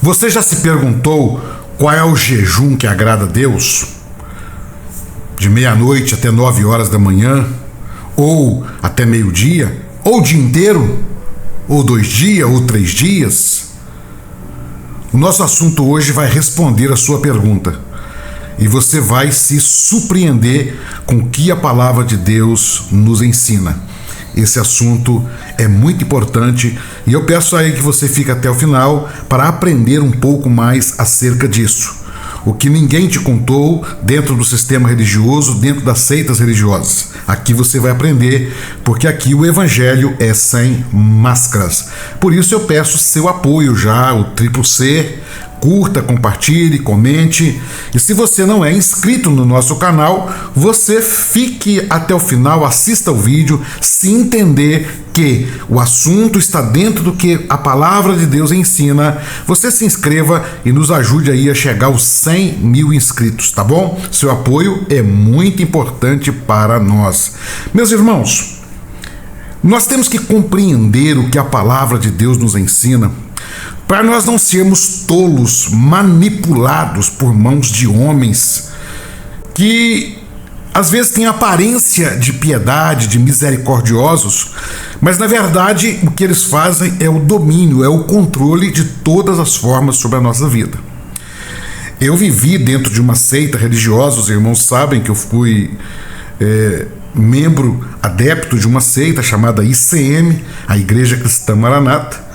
Você já se perguntou qual é o jejum que agrada a Deus? De meia-noite até 9 horas da manhã? Ou até meio-dia? Ou o dia inteiro? Ou 2 dias? Ou 3 dias? O nosso assunto hoje vai responder a sua pergunta. E você vai se surpreender com o que a palavra de Deus nos ensina. Esse assunto é muito importante e eu peço aí que você fique até o final para aprender um pouco mais acerca disso. O que ninguém te contou dentro do sistema religioso, dentro das seitas religiosas. Aqui você vai aprender, porque aqui o evangelho é sem máscaras. Por isso eu peço seu apoio já, o C. Curta, compartilhe, comente. E se você não é inscrito no nosso canal, você fique até o final, assista o vídeo, se entender que o assunto está dentro do que a palavra de Deus ensina. Você se inscreva e nos ajude aí a chegar aos 100 mil inscritos, tá bom? Seu apoio é muito importante para nós. Meus irmãos, nós temos que compreender o que a palavra de Deus nos ensina, para nós não sermos tolos, manipulados por mãos de homens que às vezes têm aparência de piedade, de misericordiosos, mas na verdade o que eles fazem é o domínio, é o controle de todas as formas sobre a nossa vida. Eu vivi dentro de uma seita religiosa, os irmãos sabem que eu fui membro adepto de uma seita chamada ICM, a Igreja Cristã Maranata.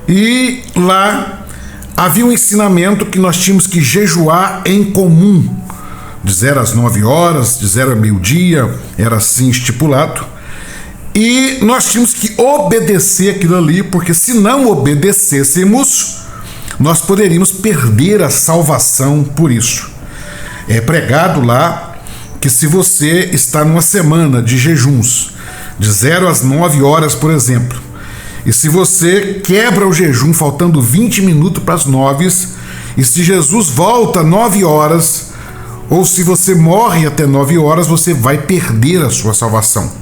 E lá havia um ensinamento que nós tínhamos que jejuar em comum, de 0 às 9 horas, de 0 a meio-dia, era assim estipulado. E nós tínhamos que obedecer aquilo ali, porque se não obedecêssemos, nós poderíamos perder a salvação por isso. É pregado lá que se você está numa semana de jejuns, de 0 às 9 horas, por exemplo, e se você quebra o jejum faltando 20 minutos para as 9, e se Jesus volta 9 horas, ou se você morre até 9 horas, você vai perder a sua salvação.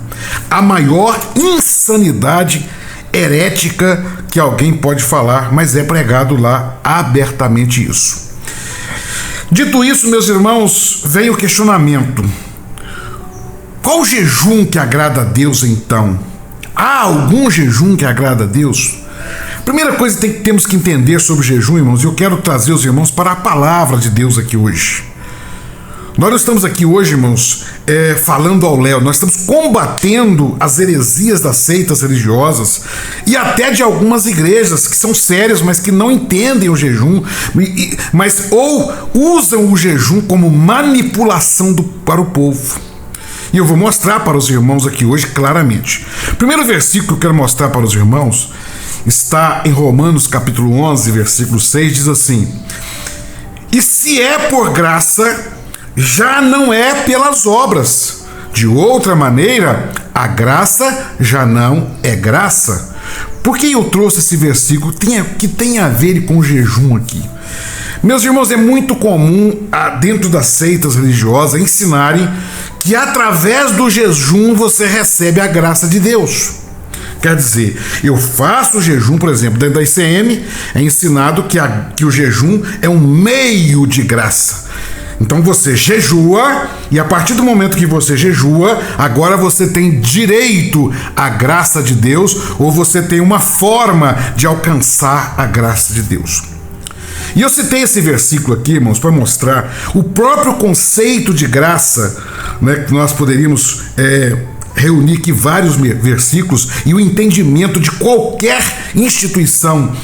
A maior insanidade herética que alguém pode falar, mas é pregado lá abertamente isso. Dito isso, meus irmãos, vem o questionamento. Qual o jejum que agrada a Deus então? Há algum jejum que agrada a Deus? Primeira coisa que temos que entender sobre o jejum, irmãos, e eu quero trazer os irmãos para a palavra de Deus aqui hoje. Nós não estamos aqui hoje, irmãos, falando ao léu, nós estamos combatendo as heresias das seitas religiosas e até de algumas igrejas que são sérias, mas que não entendem o jejum, mas ou usam o jejum como manipulação para o povo. E eu vou mostrar para os irmãos aqui hoje claramente. O primeiro versículo que eu quero mostrar para os irmãos está em Romanos capítulo 11, versículo 6, diz assim: e se é por graça, já não é pelas obras. De outra maneira, a graça já não é graça. Por que eu trouxe esse versículo que tem a ver com o jejum aqui? Meus irmãos, é muito comum dentro das seitas religiosas ensinarem que através do jejum você recebe a graça de Deus. Quer dizer, eu faço o jejum, por exemplo, dentro da ICM é ensinado que o jejum é um meio de graça. Então você jejua e a partir do momento que você jejua, agora você tem direito à graça de Deus, ou você tem uma forma de alcançar a graça de Deus. E eu citei esse versículo aqui, irmãos, para mostrar o próprio conceito de graça, né, que nós poderíamos reunir aqui vários versículos, e o entendimento de qualquer instituição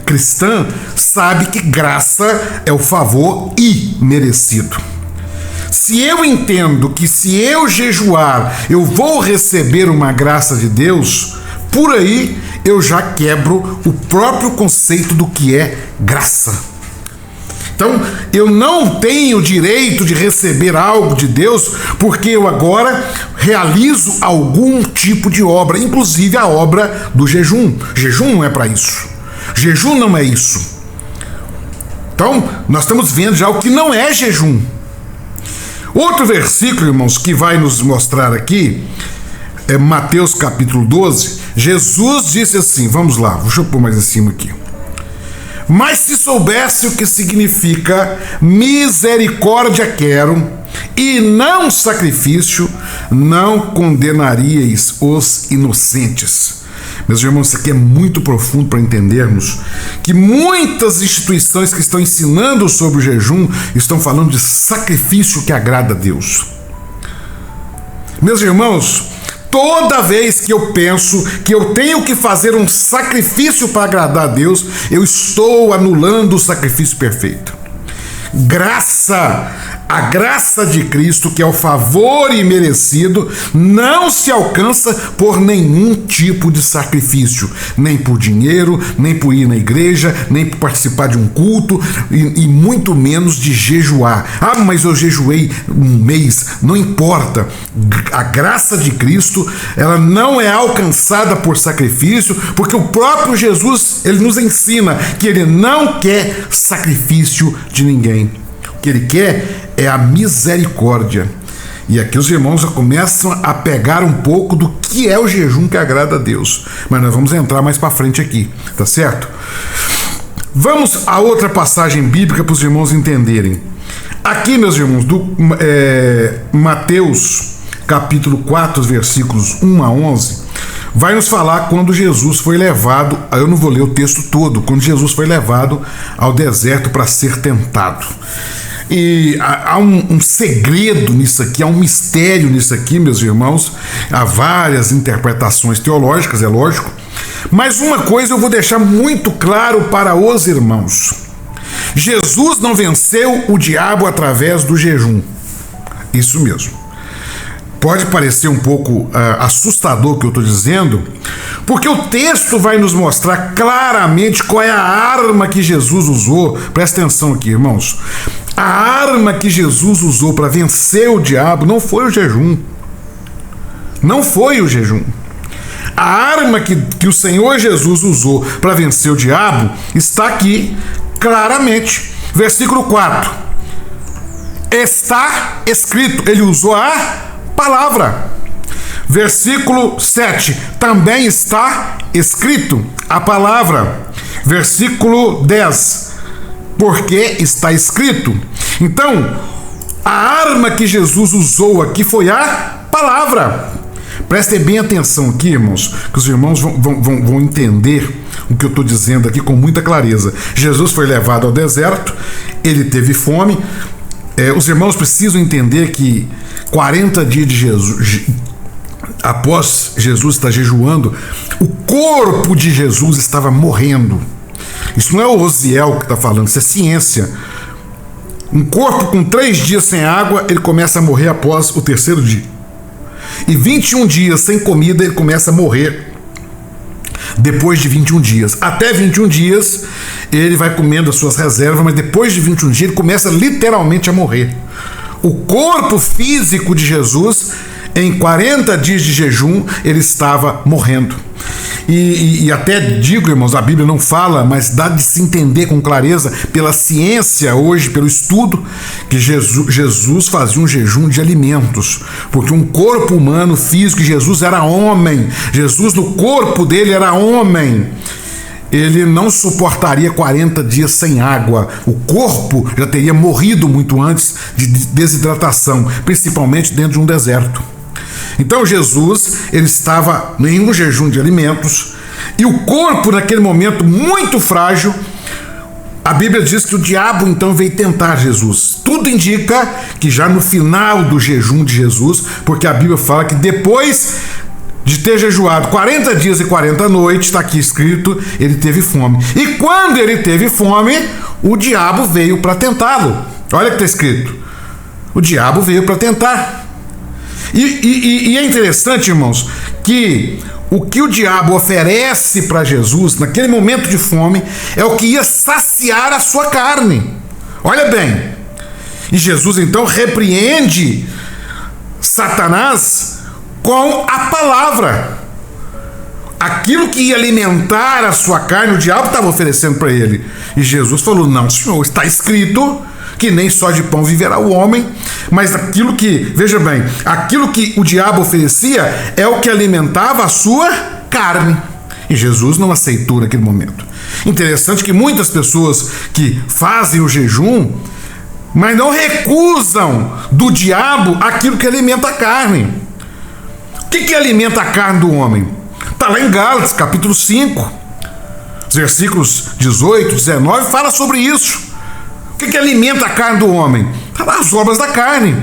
cristã sabe que graça é o favor imerecido. Se eu entendo que se eu jejuar eu vou receber uma graça de Deus, por aí eu já quebro o próprio conceito do que é graça. Então, eu não tenho direito de receber algo de Deus porque eu agora realizo algum tipo de obra, inclusive a obra do jejum. Jejum não é para isso. Jejum não é isso. Então, nós estamos vendo já o que não é jejum. Outro versículo, irmãos, que vai nos mostrar aqui é Mateus capítulo 12. Jesus disse assim, vamos lá, deixa eu pôr mais em cima aqui. Mas se soubesse o que significa misericórdia quero e não sacrifício, não condenaríeis os inocentes. Meus irmãos, isso aqui é muito profundo para entendermos que muitas instituições que estão ensinando sobre o jejum estão falando de sacrifício que agrada a Deus. Meus irmãos, toda vez que eu penso que eu tenho que fazer um sacrifício para agradar a Deus, eu estou anulando o sacrifício perfeito. A graça de Cristo, que é o favor imerecido, não se alcança por nenhum tipo de sacrifício, nem por dinheiro, nem por ir na igreja, nem por participar de um culto, e muito menos de jejuar. Ah, mas eu jejuei um mês, não importa. A graça de Cristo, ela não é alcançada por sacrifício, porque o próprio Jesus, ele nos ensina que ele não quer sacrifício de ninguém. O que ele quer é a misericórdia. E aqui os irmãos já começam a pegar um pouco do que é o jejum que agrada a Deus. Mas nós vamos entrar mais para frente aqui, tá certo? Vamos a outra passagem bíblica para os irmãos entenderem. Aqui, meus irmãos, do Mateus, capítulo 4, versículos 1 a 11, vai nos falar quando Jesus foi levado, eu não vou ler o texto todo, quando Jesus foi levado ao deserto para ser tentado. E há um segredo nisso aqui, há um mistério nisso aqui, meus irmãos. Há várias interpretações teológicas, é lógico. Mas uma coisa eu vou deixar muito claro para os irmãos: Jesus não venceu o diabo através do jejum. Isso mesmo. Pode parecer um pouco assustador o que eu estou dizendo, porque o texto vai nos mostrar claramente qual é a arma que Jesus usou. Presta atenção aqui, irmãos. A arma que Jesus usou para vencer o diabo não foi o jejum. Não foi o jejum. A arma que o Senhor Jesus usou para vencer o diabo está aqui claramente. Versículo 4. Está escrito. Ele usou a palavra. Versículo 7. Também está escrito a palavra. Versículo 10. Porque está escrito. Então, a arma que Jesus usou aqui foi a palavra. Prestem bem atenção aqui, irmãos, que os irmãos vão entender o que eu estou dizendo aqui com muita clareza. Jesus foi levado ao deserto, ele teve fome. Os irmãos precisam entender que 40 dias de Jesus, após Jesus estar jejuando, o corpo de Jesus estava morrendo. Isso não é o Osiel que está falando, isso é ciência. Um corpo com 3 dias sem água, ele começa a morrer após o 3º dia. E 21 dias sem comida, ele começa a morrer depois de 21 dias. Até 21 dias, ele vai comendo as suas reservas, mas depois de 21 dias, ele começa literalmente a morrer. O corpo físico de Jesus, em 40 dias de jejum, ele estava morrendo. E até digo, irmãos, a Bíblia não fala, mas dá de se entender com clareza pela ciência hoje, pelo estudo, que Jesus fazia um jejum de alimentos, porque um corpo humano físico, Jesus era homem, Jesus no corpo dele era homem, ele não suportaria 40 dias sem água. O corpo já teria morrido muito antes de desidratação, principalmente dentro de um deserto. Então Jesus, ele estava em um jejum de alimentos, e o corpo naquele momento muito frágil. A Bíblia diz que o diabo então veio tentar Jesus. Tudo indica que já no final do jejum de Jesus, porque a Bíblia fala que depois de ter jejuado 40 dias e 40 noites, está aqui escrito, ele teve fome. E quando ele teve fome, o diabo veio para tentá-lo. Olha que está escrito: o diabo veio para tentar. E é interessante, irmãos, que o que o diabo oferece para Jesus naquele momento de fome é o que ia saciar a sua carne. Olha bem. E Jesus então repreende Satanás com a palavra. Aquilo que ia alimentar a sua carne, o diabo estava oferecendo para ele. E Jesus falou: não, Senhor, está escrito que nem só de pão viverá o homem, mas aquilo que, veja bem, aquilo que o diabo oferecia é o que alimentava a sua carne. E Jesus não aceitou naquele momento. Interessante que muitas pessoas que fazem o jejum, mas não recusam do diabo aquilo que alimenta a carne. O que alimenta a carne do homem? Está lá em Gálatas, capítulo 5, versículos 18, 19, fala sobre isso. O que alimenta a carne do homem? As obras da carne.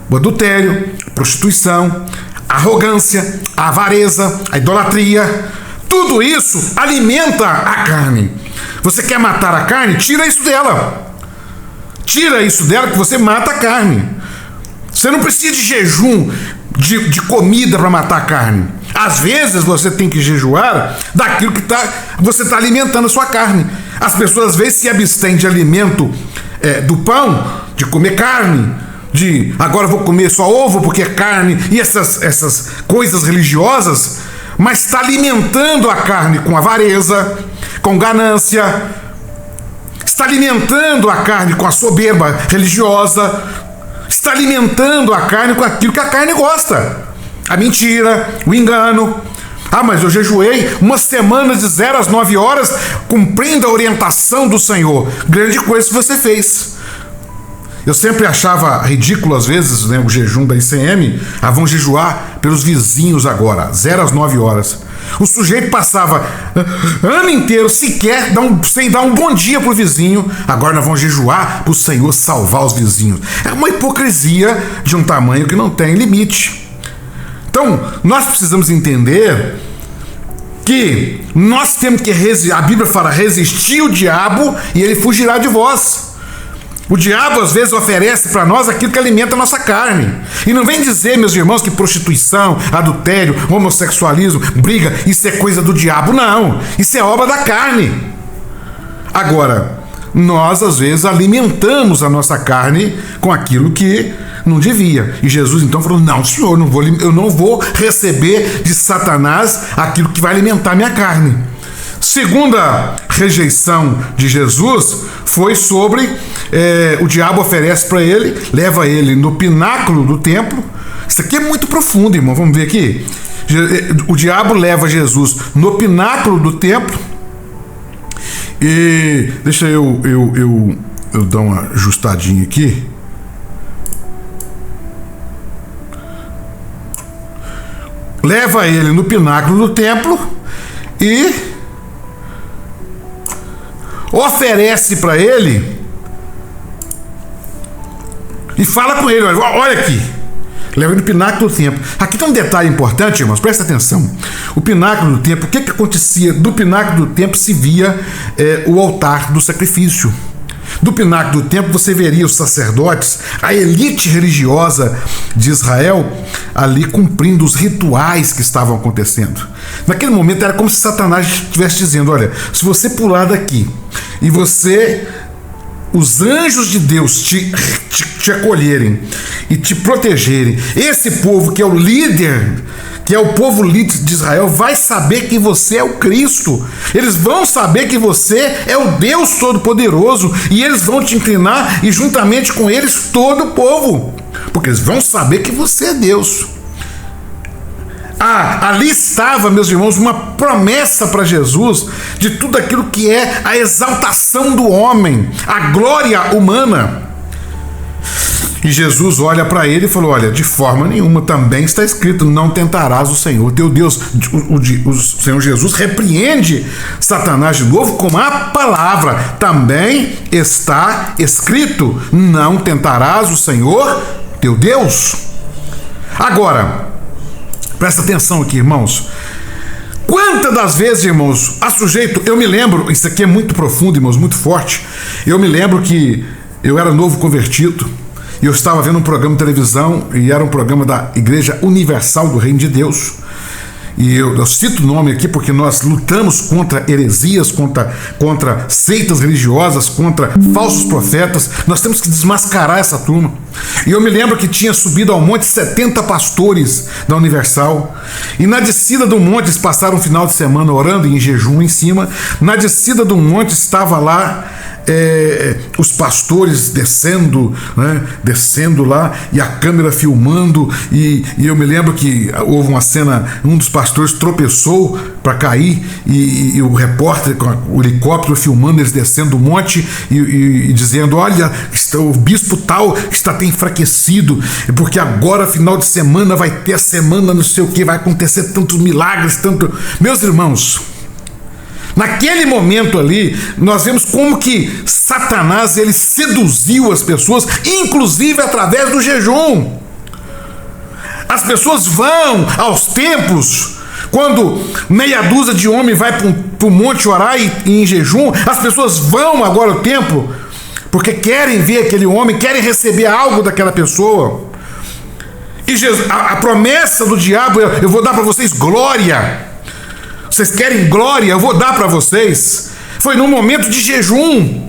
O adultério, a prostituição, a arrogância, a avareza, a idolatria. Tudo isso alimenta a carne. Você quer matar a carne? Tira isso dela. Tira isso dela que você mata a carne. Você não precisa de jejum de comida para matar a carne. Às vezes você tem que jejuar daquilo que você está alimentando a sua carne. As pessoas às vezes se abstêm de alimento do pão, de comer carne, de agora vou comer só ovo porque é carne, e essas coisas religiosas, mas está alimentando a carne com avareza, com ganância, está alimentando a carne com a soberba religiosa, está alimentando a carne com aquilo que a carne gosta. A mentira, o engano. Mas eu jejuei uma semana de 0 às 9 horas, cumprindo a orientação do Senhor. Grande coisa que você fez. Eu sempre achava ridículo, às vezes, né, o jejum da ICM. Vão jejuar pelos vizinhos agora, 0 às 9 horas. O sujeito passava ano inteiro sequer sem dar um bom dia pro vizinho. Agora nós vamos jejuar para o Senhor salvar os vizinhos. É uma hipocrisia de um tamanho que não tem limite. Então, nós precisamos entender que nós temos que resistir. A Bíblia fala, resistir o diabo e ele fugirá de vós. O diabo às vezes oferece para nós aquilo que alimenta a nossa carne. E não vem dizer, meus irmãos, que prostituição, adultério, homossexualismo, briga, isso é coisa do diabo. Não, isso é obra da carne. Agora, nós às vezes alimentamos a nossa carne com aquilo que não devia. E Jesus então falou, não senhor, eu não vou receber de Satanás aquilo que vai alimentar minha carne. Segunda rejeição de Jesus foi sobre o diabo oferece para ele, leva ele no pináculo do templo. Isso aqui é muito profundo, irmão. Vamos ver aqui. O diabo leva Jesus no pináculo do templo. E deixa eu dar uma ajustadinha aqui. Leva ele no pináculo do templo e oferece para ele e fala com ele, olha aqui, leva ele no pináculo do templo. Aqui tem um detalhe importante, irmãos, presta atenção. O pináculo do templo, o que acontecia? Do pináculo do templo se via o altar do sacrifício. Do pináculo do templo você veria os sacerdotes, a elite religiosa de Israel, ali cumprindo os rituais que estavam acontecendo. Naquele momento era como se Satanás estivesse dizendo, olha, se você pular daqui e os anjos de Deus te acolherem e te protegerem, esse povo que é o líder, que é o povo líder de Israel, vai saber que você é o Cristo. Eles vão saber que você é o Deus Todo-Poderoso e eles vão te inclinar e juntamente com eles todo o povo, porque eles vão saber que você é Deus. Ali estava, meus irmãos, uma promessa para Jesus de tudo aquilo que é a exaltação do homem, a glória humana. E Jesus olha para ele e falou, olha, de forma nenhuma, também está escrito, não tentarás o Senhor teu Deus. O Senhor Jesus repreende Satanás de novo com a palavra, também está escrito, não tentarás o Senhor teu Deus. Agora, presta atenção aqui, irmãos. Quantas das vezes, irmãos, eu me lembro, isso aqui é muito profundo, irmãos, muito forte. Eu me lembro que eu era novo convertido e eu estava vendo um programa de televisão e era um programa da Igreja Universal do Reino de Deus. E eu cito o nome aqui porque nós lutamos contra heresias, contra seitas religiosas, contra falsos profetas. Nós temos que desmascarar essa turma. E eu me lembro que tinha subido ao monte 70 pastores da Universal. E na descida do monte, eles passaram um final de semana orando em jejum em cima. Na descida do monte estava lá os pastores descendo, né, descendo lá, e a câmera filmando, e eu me lembro que houve uma cena, um dos pastores tropeçou para cair, e o repórter com o helicóptero filmando eles descendo do monte e dizendo: olha, o bispo tal está até enfraquecido, porque agora final de semana vai ter a semana não sei o que, vai acontecer tantos milagres, tanto... Meus irmãos, naquele momento ali, nós vemos como que Satanás, ele seduziu as pessoas, inclusive através do jejum. As pessoas vão aos templos, quando meia dúzia de homens vai para o monte orar e em jejum, as pessoas vão agora ao templo, porque querem ver aquele homem, querem receber algo daquela pessoa. E Jesus, a promessa do diabo é: eu vou dar para vocês glória. Vocês querem glória? Eu vou dar para vocês. Foi num momento de jejum.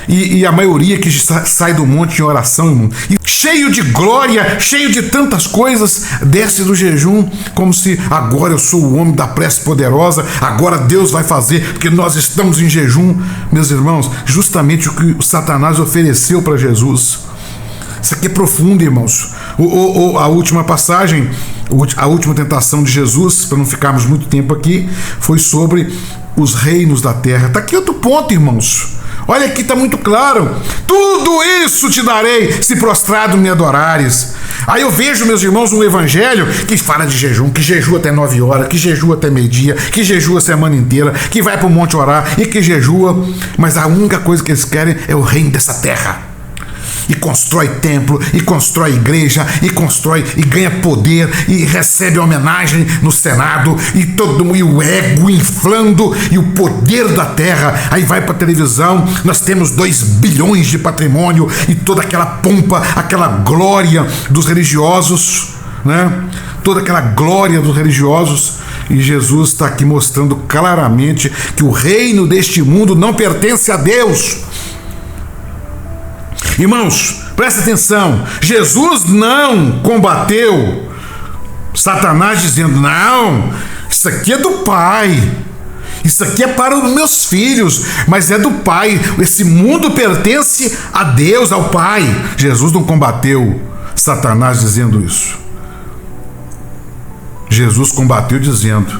E a maioria que sai do monte em oração, irmão, e cheio de glória, cheio de tantas coisas, desce do jejum, como se agora eu sou o homem da prece poderosa, agora Deus vai fazer, porque nós estamos em jejum. Meus irmãos, justamente o que o Satanás ofereceu para Jesus. Isso aqui é profundo, irmãos. A última passagem, a última tentação de Jesus, para não ficarmos muito tempo aqui, foi sobre os reinos da terra. Está aqui outro ponto, irmãos. Olha aqui, está muito claro. Tudo isso te darei, se prostrado me adorares. Aí eu vejo, meus irmãos, um evangelho que fala de jejum, que jejua até 9 horas, que jejua até meio-dia, que jejua a semana inteira, que vai para o monte orar e que jejua, mas a única coisa que eles querem é o reino dessa terra. E constrói templo, e constrói igreja, e constrói, e ganha poder, e recebe homenagem no Senado, e o ego inflando, e o poder da terra. Aí vai para a televisão, nós temos 2 bilhões de patrimônio, e toda aquela pompa, aquela glória dos religiosos, né? Toda aquela glória dos religiosos. E Jesus está aqui mostrando claramente que o reino deste mundo não pertence a Deus. Irmãos, presta atenção, Jesus não combateu Satanás dizendo: não, isso aqui é do Pai, isso aqui é para os meus filhos, mas é do Pai, esse mundo pertence a Deus, ao Pai. Jesus não combateu Satanás dizendo isso. Jesus combateu dizendo: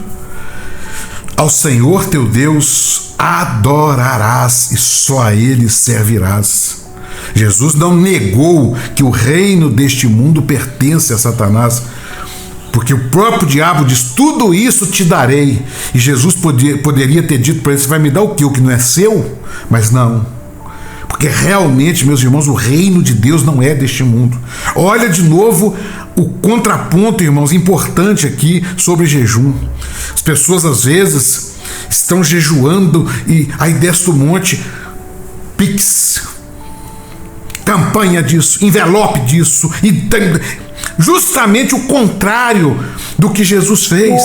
ao Senhor teu Deus adorarás e só a Ele servirás. Jesus não negou que o reino deste mundo pertence a Satanás, porque o próprio diabo diz: tudo isso te darei. E Jesus poderia ter dito para ele: você vai me dar o quê? O que não é seu? Mas não, porque realmente, meus irmãos, o reino de Deus não é deste mundo. Olha de novo o contraponto, irmãos, importante aqui sobre jejum. As pessoas às vezes estão jejuando e aí desce do monte, Pix, campanha disso, envelope disso, e justamente o contrário do que Jesus fez.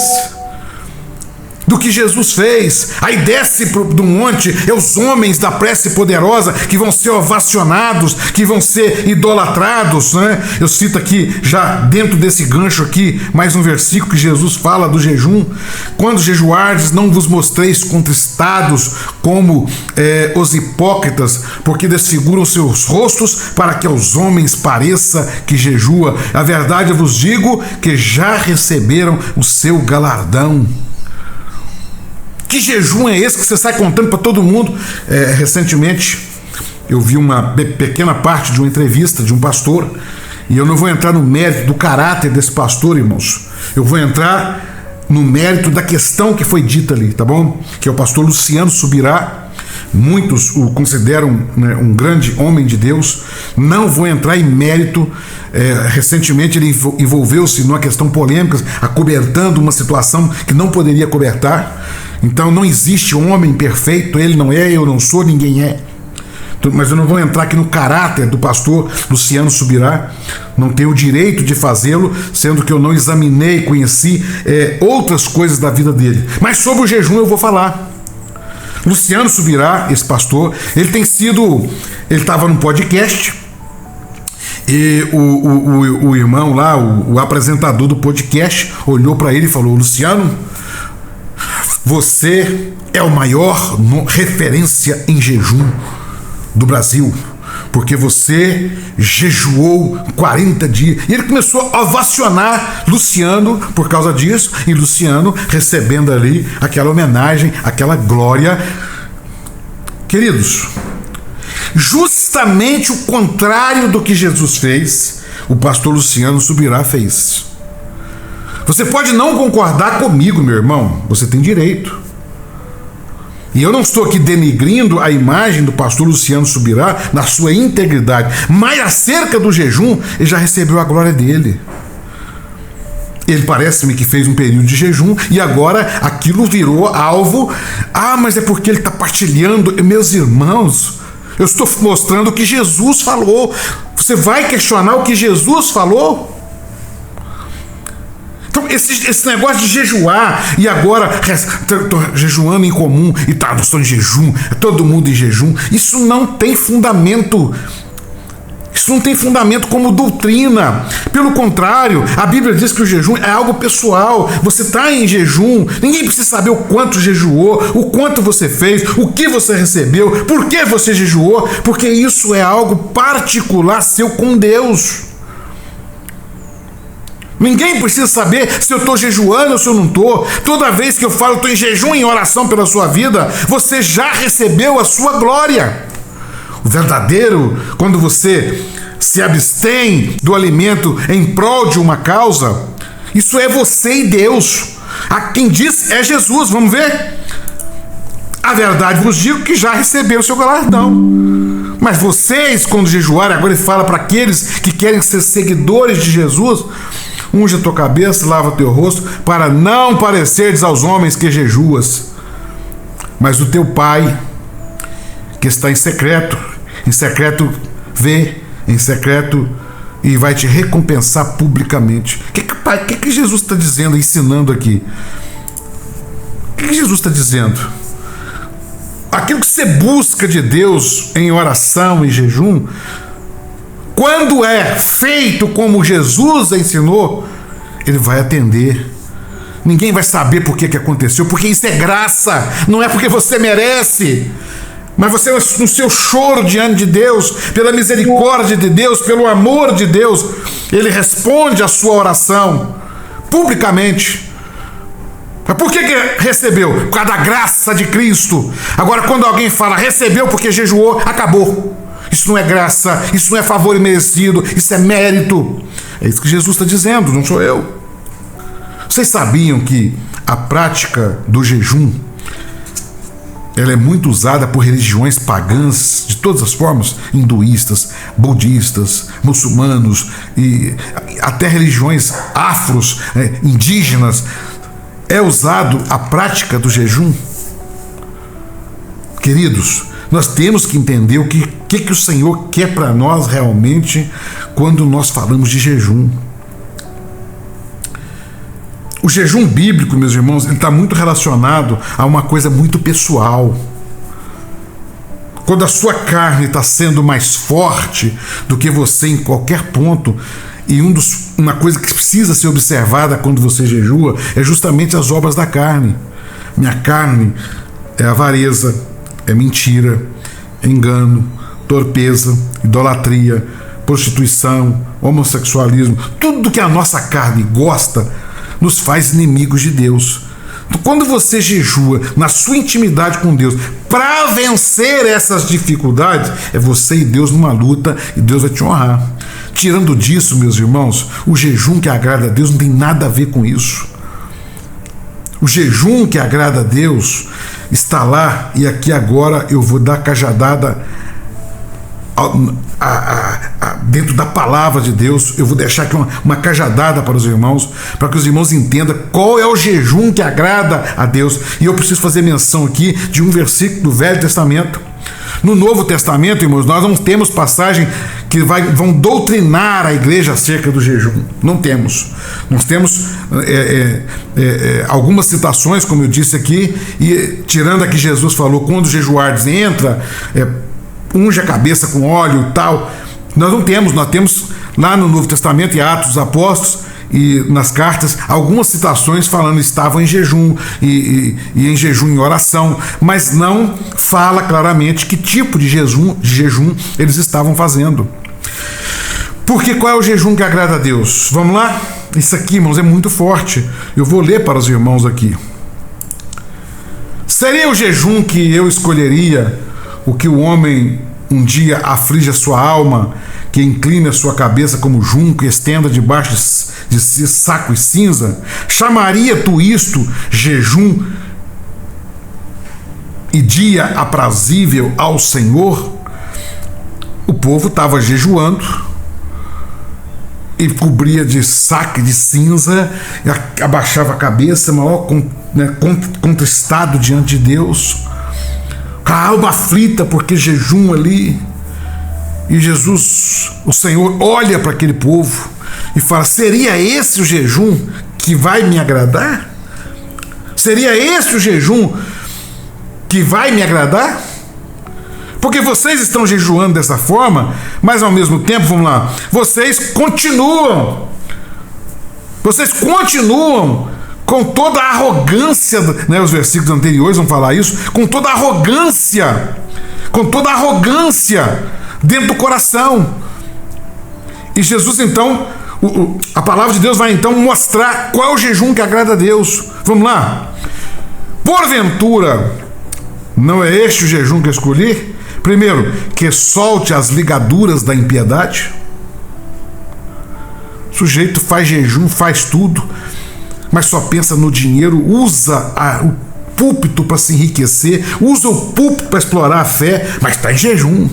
Do que Jesus fez. Aí desce do monte, os homens da prece poderosa que vão ser ovacionados, que vão ser idolatrados, né? Eu cito aqui, já dentro desse gancho aqui, mais um versículo que Jesus fala do jejum: quando jejuardes, não vos mostreis contristados como os hipócritas, porque desfiguram seus rostos, para que aos homens pareça que jejua. A verdade eu vos digo que já receberam o seu galardão. Que jejum é esse que você sai contando para todo mundo? Recentemente eu vi uma pequena parte de uma entrevista de um pastor, e eu não vou entrar no mérito do caráter desse pastor, irmãos. Eu vou entrar no mérito da questão que foi dita ali, tá bom? Que é o pastor Luciano Subirá. Muitos o consideram, né, um grande homem de Deus. Não vou entrar em mérito. Recentemente ele envolveu-se numa questão polêmica, acobertando uma situação que não poderia acobertar. Então não existe homem perfeito, ele não é, eu não sou, ninguém é. Mas eu não vou entrar aqui no caráter do pastor Luciano Subirá, não tenho o direito de fazê-lo, sendo que eu não examinei, conheci outras coisas da vida dele. Mas sobre o jejum eu vou falar. Luciano Subirá, esse pastor, ele estava num podcast, e o irmão lá, o apresentador do podcast, olhou para ele e falou: Luciano, você é o maior referência em jejum. do Brasil, porque você jejuou 40 dias. E ele começou a ovacionar Luciano por causa disso, e Luciano recebendo ali aquela homenagem, aquela glória. Queridos, justamente o contrário do que Jesus fez, o pastor Luciano Subirá fez. Você pode não concordar comigo, meu irmão, você tem direito. E eu não estou aqui denigrindo a imagem do pastor Luciano Subirá na sua integridade, mas acerca do jejum, ele já recebeu a glória dele. Ele parece-me que fez um período de jejum e agora aquilo virou alvo. Mas é porque ele está partilhando. Meus irmãos, eu estou mostrando o que Jesus falou. Você vai questionar o que Jesus falou? Então, esse negócio de jejuar e agora estou jejuando em comum e nós estamos em jejum, todo mundo em jejum, isso não tem fundamento. Isso não tem fundamento como doutrina. Pelo contrário, a Bíblia diz que o jejum é algo pessoal. Você está em jejum, ninguém precisa saber o quanto jejuou, o quanto você fez, o que você recebeu, por que você jejuou, porque isso é algo particular seu com Deus. Ninguém precisa saber se eu estou jejuando ou se eu não estou. Toda vez que eu falo estou em jejum, em oração pela sua vida, você já recebeu a sua glória. O verdadeiro, quando você se abstém do alimento em prol de uma causa, isso é você e Deus. Quem diz é Jesus, vamos ver? A verdade vos digo que já receberam o seu galardão. Mas vocês, quando jejuarem, agora ele fala para aqueles que querem ser seguidores de Jesus: unge a tua cabeça, lava o teu rosto, para não parecerdes aos homens que jejuas. Mas o teu Pai, que está em secreto vê, em secreto, e vai te recompensar publicamente. O que Jesus está dizendo, ensinando aqui? O que Jesus está dizendo? Aquilo que você busca de Deus em oração e jejum, quando é feito como Jesus ensinou, ele vai atender. Ninguém vai saber por que aconteceu, porque isso é graça, não é porque você merece. Mas você, no seu choro diante de Deus, pela misericórdia de Deus, pelo amor de Deus, ele responde a sua oração publicamente. Mas por que recebeu? Por causa da graça de Cristo. Agora, quando alguém fala recebeu porque jejuou, acabou. Isso não é graça, isso não é favor imerecido, isso é mérito. É isso que Jesus está dizendo, não sou eu. Vocês sabiam que a prática do jejum, ela é muito usada por religiões pagãs de todas as formas, hinduístas, budistas, muçulmanos e até religiões afros, indígenas. É usado a prática do jejum. Queridos, nós temos que entender o que o Senhor quer para nós realmente quando nós falamos de jejum. O jejum bíblico, meus irmãos, ele está muito relacionado a uma coisa muito pessoal. Quando a sua carne está sendo mais forte do que você em qualquer ponto, e uma coisa que precisa ser observada quando você jejua é justamente as obras da carne. Minha carne é avareza, é mentira, é engano, torpeza, idolatria, prostituição, homossexualismo. Tudo que a nossa carne gosta nos faz inimigos de Deus. Quando você jejua na sua intimidade com Deus para vencer essas dificuldades, é você e Deus numa luta, e Deus vai te honrar. Tirando disso, meus irmãos, o jejum que agrada a Deus não tem nada a ver com isso. O jejum que agrada a Deus está lá, e aqui agora eu vou dar cajadada dentro da palavra de Deus. Eu vou deixar aqui uma cajadada para os irmãos, para que os irmãos entendam qual é o jejum que agrada a Deus. E eu preciso fazer menção aqui de um versículo do Velho Testamento. No Novo Testamento, irmãos, nós não temos passagem que vão doutrinar a igreja acerca do jejum. Não temos. Nós temos algumas citações, como eu disse aqui, e tirando a que Jesus falou, quando jejuardes, entra, unge a cabeça com óleo e tal. Nós não temos, nós temos lá no Novo Testamento, em Atos dos Apóstolos, e nas cartas algumas citações falando estavam em jejum e em jejum em oração, mas não fala claramente que tipo de jejum eles estavam fazendo. Porque qual é o jejum que agrada a Deus? Vamos lá? Isso aqui, irmãos, é muito forte. Eu vou ler para os irmãos aqui. Seria o jejum que eu escolheria, o que o homem um dia aflige a sua alma, que incline a sua cabeça como junco e estenda debaixo de si saco e cinza? Chamaria tu isto jejum e dia aprazível ao Senhor? O povo estava jejuando e cobria de saco de cinza, e abaixava a cabeça, maior contristado diante de Deus, com a alma aflita porque jejum ali. E Jesus, o Senhor, olha para aquele povo e fala: seria esse o jejum que vai me agradar? Seria esse o jejum que vai me agradar? Porque vocês estão jejuando dessa forma, mas ao mesmo tempo, vamos lá, vocês continuam com toda a arrogância, né, os versículos anteriores vão falar isso, com toda a arrogância dentro do coração. E Jesus então, a palavra de Deus vai então mostrar qual é o jejum que agrada a Deus. Vamos lá. Porventura, não é este o jejum que eu escolhi? Primeiro, que solte as ligaduras da impiedade. O sujeito faz jejum, faz tudo, mas só pensa no dinheiro, usa o púlpito para se enriquecer, usa o púlpito para explorar a fé, mas está em jejum.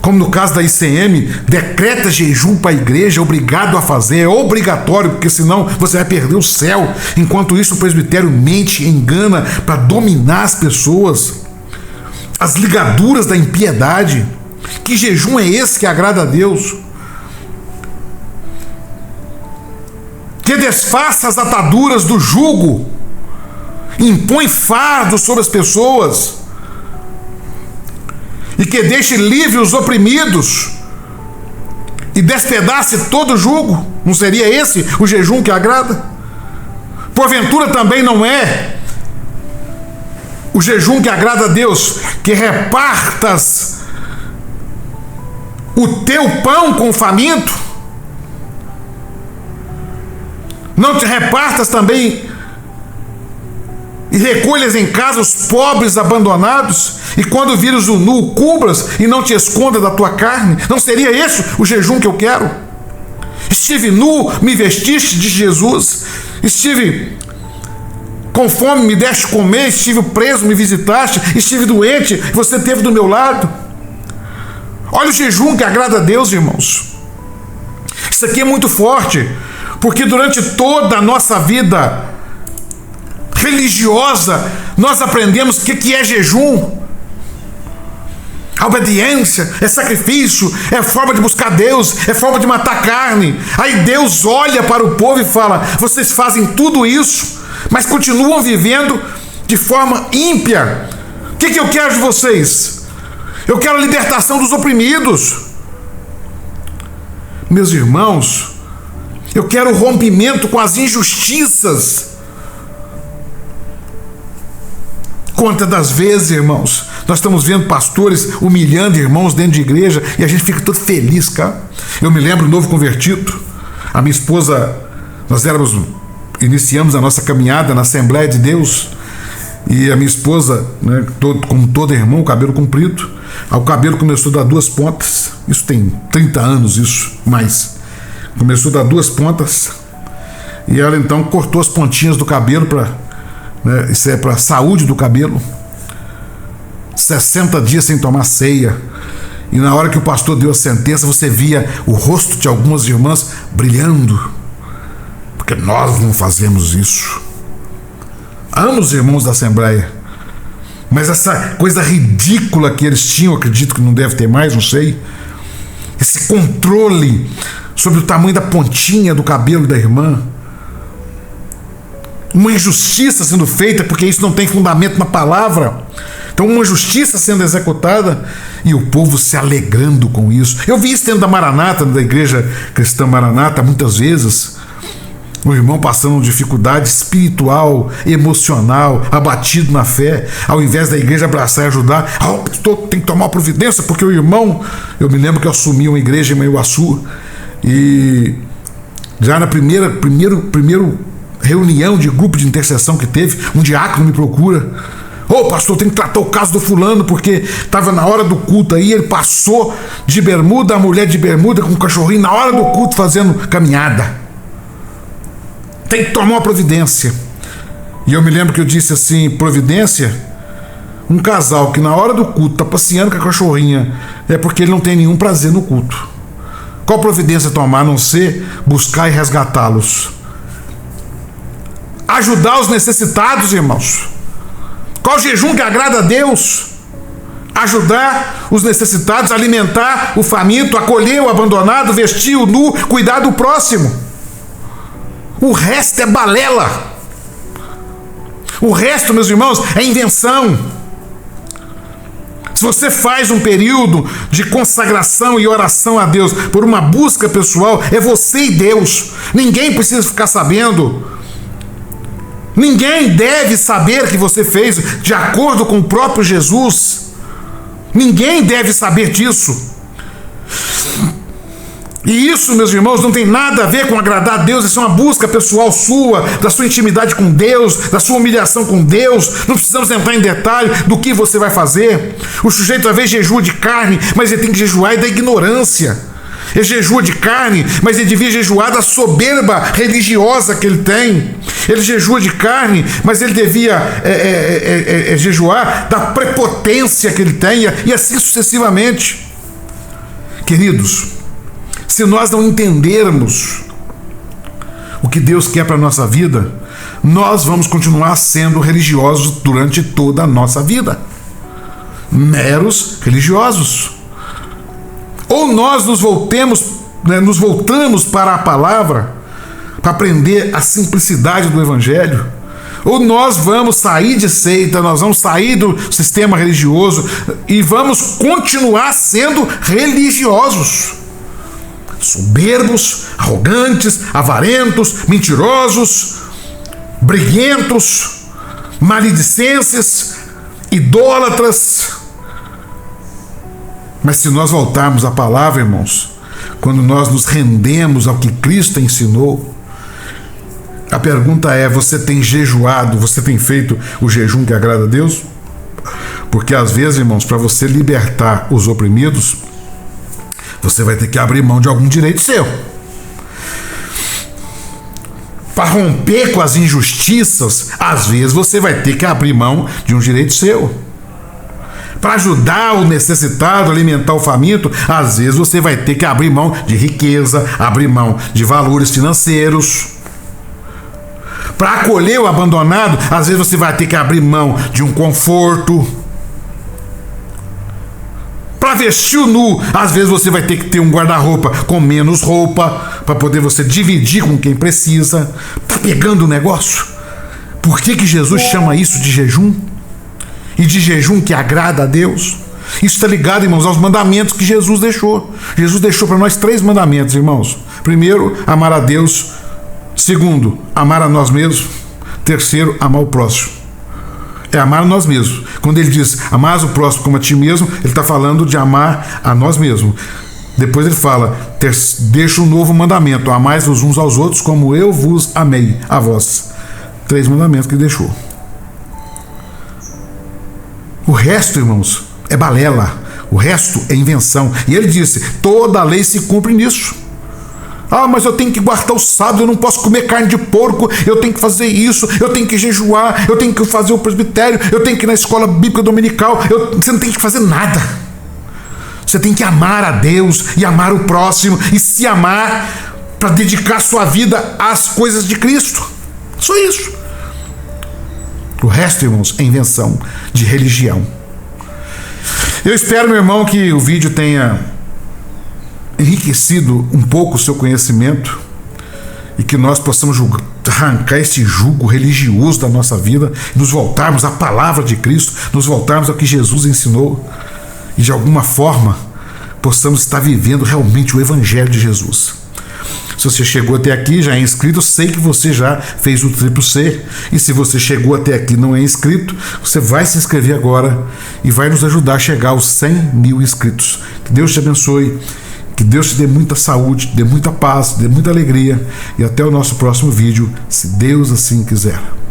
Como no caso da ICM, decreta jejum para a igreja, obrigado a fazer, é obrigatório, porque senão você vai perder o céu. Enquanto isso, o presbitério mente, engana para dominar as pessoas. As ligaduras da impiedade. Que jejum é esse que agrada a Deus? Que desfaça as ataduras do jugo, impõe fardo sobre as pessoas, e que deixe livre os oprimidos e despedace todo o jugo. Não seria esse o jejum que agrada? Porventura também não é o jejum que agrada a Deus que repartas o teu pão com o faminto? Não te repartas também e recolhas em casa os pobres abandonados, e quando vires o nu, cubras e não te esconda da tua carne? Não seria esse o jejum que eu quero? Estive nu, me vestiste de Jesus. Estive com fome, me deste comer. Estive preso, me visitaste. Estive doente, você esteve do meu lado. Olha o jejum que agrada a Deus, irmãos. Isso aqui é muito forte, porque durante toda a nossa vida religiosa, nós aprendemos o que é jejum. A obediência é sacrifício, é forma de buscar Deus, é forma de matar carne. Aí Deus olha para o povo e fala: vocês fazem tudo isso, mas continuam vivendo de forma ímpia. O que eu quero de vocês? Eu quero a libertação dos oprimidos. Meus irmãos, eu quero o rompimento com as injustiças. Quantas das vezes, irmãos, nós estamos vendo pastores humilhando irmãos dentro de igreja e a gente fica todo feliz, cara. Eu me lembro, novo convertido, a minha esposa, nós iniciamos a nossa caminhada na Assembleia de Deus, e a minha esposa, né, como todo irmão, o cabelo comprido, o cabelo começou a dar duas pontas, isso tem 30 anos, isso, mais. Começou a dar duas pontas, e ela então cortou as pontinhas do cabelo isso é para a saúde do cabelo. 60 dias sem tomar ceia. E na hora que o pastor deu a sentença, você via o rosto de algumas irmãs brilhando, porque nós não fazemos isso. Amo os irmãos da Assembleia, mas essa coisa ridícula que eles tinham, acredito que não deve ter mais, não sei, esse controle sobre o tamanho da pontinha do cabelo da irmã, uma injustiça sendo feita, porque isso não tem fundamento na palavra. Então, uma justiça sendo executada, E o povo se alegrando com isso. Eu vi isso dentro da Maranata, da Igreja Cristã Maranata, muitas vezes. O irmão passando uma dificuldade espiritual, emocional, abatido na fé. Ao invés da igreja abraçar e ajudar, pastor, tem que tomar uma providência, porque o irmão... Eu me lembro que eu assumi uma igreja em Manhuaçu, e já na primeira reunião de grupo de intercessão que teve, um diácono me procura. Pastor, tem que tratar o caso do fulano, porque estava na hora do culto aí, ele passou de bermuda, a mulher de bermuda com o cachorrinho, na hora do culto fazendo caminhada. Tem que tomar uma providência. E eu me lembro que eu disse assim, providência? Um casal que na hora do culto está passeando com a cachorrinha, é porque ele não tem nenhum prazer no culto. Qual providência tomar, a não ser buscar e resgatá-los? Ajudar os necessitados, irmãos. Qual jejum que agrada a Deus? Ajudar os necessitados, alimentar o faminto, acolher o abandonado, vestir o nu, cuidar do próximo. O resto é balela. O resto, meus irmãos, é invenção. Se você faz um período de consagração e oração a Deus por uma busca pessoal, é você e Deus. Ninguém precisa ficar sabendo. Ninguém deve saber que você fez de acordo com o próprio Jesus. Ninguém deve saber disso. E isso, meus irmãos, não tem nada a ver com agradar a Deus. Isso é uma busca pessoal sua, da sua intimidade com Deus, da sua humilhação com Deus. Não precisamos entrar em detalhe do que você vai fazer. O sujeito às vezes jejua de carne, mas ele tem que jejuar da ignorância. Ele jejua de carne, mas ele devia jejuar da soberba religiosa que ele tem. Ele jejua de carne, mas ele devia jejuar da prepotência que ele tem, e assim sucessivamente. Queridos, se nós não entendermos o que Deus quer para a nossa vida, nós vamos continuar sendo religiosos durante toda a nossa vida. Meros religiosos. Ou nós nos voltamos para a palavra, para aprender a simplicidade do Evangelho, ou nós vamos sair de seita, nós vamos sair do sistema religioso e vamos continuar sendo religiosos. Soberbos, arrogantes, avarentos, mentirosos, briguentos, maledicentes, idólatras. Mas se nós voltarmos à palavra, irmãos, quando nós nos rendemos ao que Cristo ensinou, a pergunta é: você tem jejuado, você tem feito o jejum que agrada a Deus? Porque às vezes, irmãos, para você libertar os oprimidos, você vai ter que abrir mão de algum direito seu. Para romper com as injustiças, às vezes você vai ter que abrir mão de um direito seu. Para ajudar o necessitado, alimentar o faminto, às vezes você vai ter que abrir mão de riqueza, abrir mão de valores financeiros. Para acolher o abandonado, às vezes você vai ter que abrir mão de um conforto. Para vestir o nu, às vezes você vai ter que ter um guarda-roupa com menos roupa, para poder você dividir com quem precisa. Tá pegando o negócio? Por que Jesus chama isso de jejum? E de jejum que agrada a Deus? Isso está ligado, irmãos, aos mandamentos que Jesus deixou. Jesus deixou para nós 3 mandamentos, irmãos. Primeiro, amar a Deus. Segundo, amar a nós mesmos. Terceiro, amar o próximo. É amar a nós mesmos. Quando ele diz amar o próximo como a ti mesmo, ele está falando de amar a nós mesmos. Depois ele fala, deixa um novo mandamento: amai-vos uns aos outros como eu vos amei a vós. 3 mandamentos que ele deixou. O resto, irmãos, é balela. O resto é invenção. E ele disse: toda a lei se cumpre nisso. Mas eu tenho que guardar o sábado, eu não posso comer carne de porco, eu tenho que fazer isso, eu tenho que jejuar, eu tenho que fazer o presbitério, eu tenho que ir na escola bíblica dominical. Você não tem que fazer nada. Você tem que amar a Deus e amar o próximo, e se amar para dedicar sua vida às coisas de Cristo. Só isso. O resto, irmãos, é invenção de religião. Eu espero, meu irmão, que o vídeo tenha enriquecido um pouco o seu conhecimento e que nós possamos arrancar esse jugo religioso da nossa vida e nos voltarmos à palavra de Cristo, nos voltarmos ao que Jesus ensinou e de alguma forma possamos estar vivendo realmente o Evangelho de Jesus. Se você chegou até aqui, já é inscrito, eu sei que você já fez o triplo C. E se você chegou até aqui e não é inscrito, você vai se inscrever agora e vai nos ajudar a chegar aos 100 mil inscritos. Que Deus te abençoe, que Deus te dê muita saúde, te dê muita paz, te dê muita alegria. E até o nosso próximo vídeo, se Deus assim quiser.